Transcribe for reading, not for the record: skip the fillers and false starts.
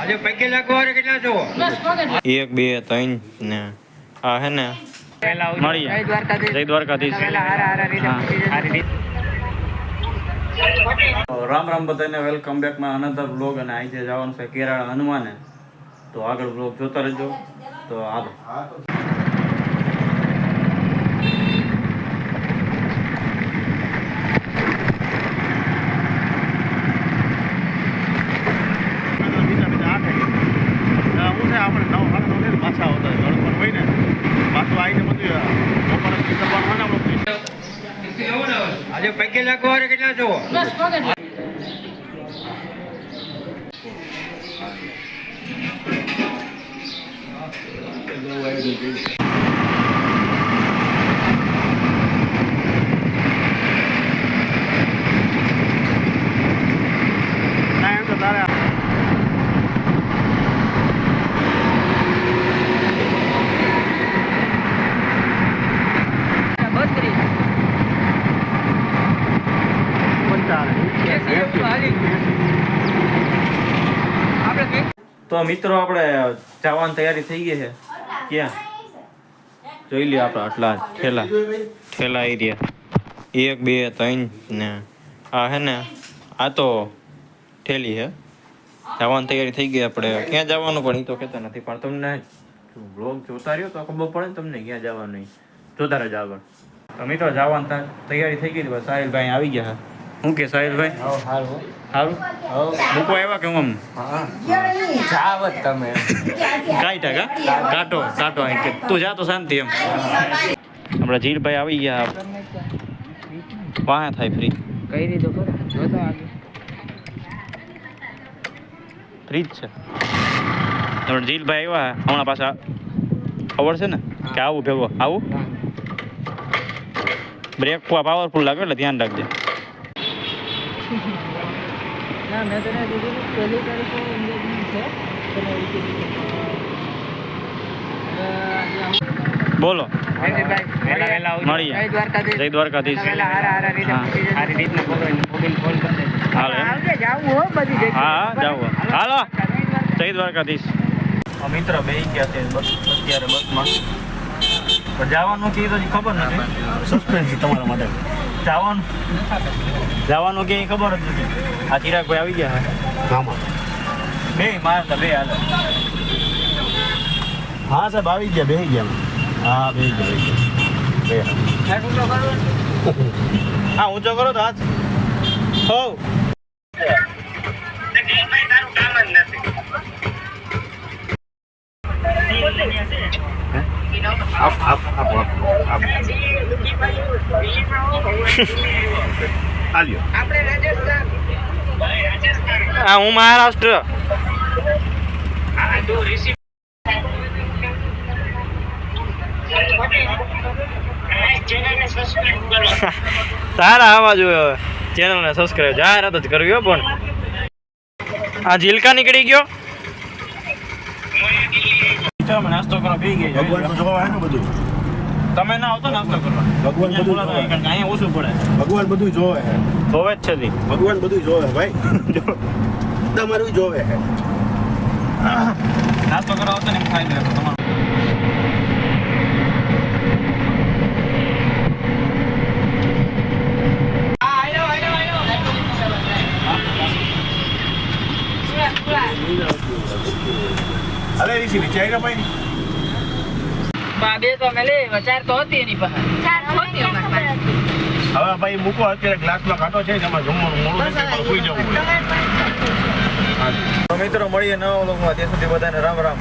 આજે પૈકે લાગવા કેટલા છો? 1 2 3 ને આ હે ને મળી જય દ્વારકાધીશ. રામ રામ બધાને, વેલકમ બેક માં અનધર બ્લોગ. અને આજે જવાનું છે કેરાળા હનુમાને, તો આગળ બ્લોગ જોતા રહેજો. તો હાલો. આજે પૈકે લાગવા કેટલા છો? તો મિત્રો આપણે જવાની તૈયારી થઈ ગઈ છે. ક્યાં જોઈ લ્યો આપણે આટલા ઠેલા એરિયા 1 2 3 ને આ હે ને આ તો ઠેલી છે. જવાની તૈયારી થઈ ગઈ. આપણે ક્યાં જવાનું પણ એ તો કહેતા નથી, પણ તમને બ્લોગ જોતા રહ્યો તો ખબર પડે ને તમને ક્યાં જવાનું. નહીં જોતા રહેજો આગળ. તો મિત્રો જવાની તૈયારી થઈ ગઈ. બસ સાહિલભાઈ આવી ગયા. શું કે સાહિલભાઈ? સારું મૂકવા આવ્યા કે હું તમે કાંઈ ટકા કાંટો અહીં કે તું જા તો શાંતિ એમ. આપણા જીલભાઈ આવી ગયા. વાહ થાય ફ્રી કઈ રીતે ફ્રી જ છે. આપણા જીલભાઈ આવ્યા હમણાં પાછા. ખબર છે ને કે આવું ભેગો આવું બ્રેક પાવરફુલ લાગે એટલે ધ્યાન રાખજે. ના મેં તને કીધું પહેલી તારીખે એન્ગેજમેન્ટ છે. બોલો મળીએ. જય દ્વારકાધીશ. હા જાવ હાલો. જય દ્વારકાધીશ. મિત્ર બેસી ગયા છે અત્યારે બસમાં. પણ જવાનું કે તો ખબર નથી. સસ્પેન્સ તમારા માટે. જવાનું કે ખબર જ નથી. આ ચિરાગભાઈ આવી ગયા મામા બે મારતા બે હાલ. હા સાહેબ આવી ગયા, બેસી ગયા. હા બેસી ગયા. હા ઊંચો કરો તો હાથ. હો હા હું મહારાષ્ટ્ર. સારા આવા જોઈએ. હવે ચેનલને સબસ્ક્રાઈબ જાહેરાત જ કરવી હો. પણ આ જીલકા નીકળી ગયો. નાસ્તો કરો પી ગઈ. ભગવાન જોવા ને બધું. તમે ના આવતો નાસ્તો કરવા. ભગવાન બધું અહીંયા ઓછું પડે. ભગવાન બધું જોવે છે. જોવે જ છે. ભગવાન બધું જોવે ભાઈ. તમારું જોવે છે. નાસ્તો કરવા આવતો ને એમ ખાઈ લે તમારું. અરે ઋષિ ચાઈ ના ભાઈ બે તો મેલે ચાર તો હતી એની પાસે. હવે ભાઈ મૂકો. અત્યારે ગ્લાસમાં કાંટો છે. એમાં જમવાનું મોડું નથી, સુઈ જવું. તો મિત્રો મળીએ નવા વ્લોગમાં. ત્યાં સુધી બધાને રામ રામ.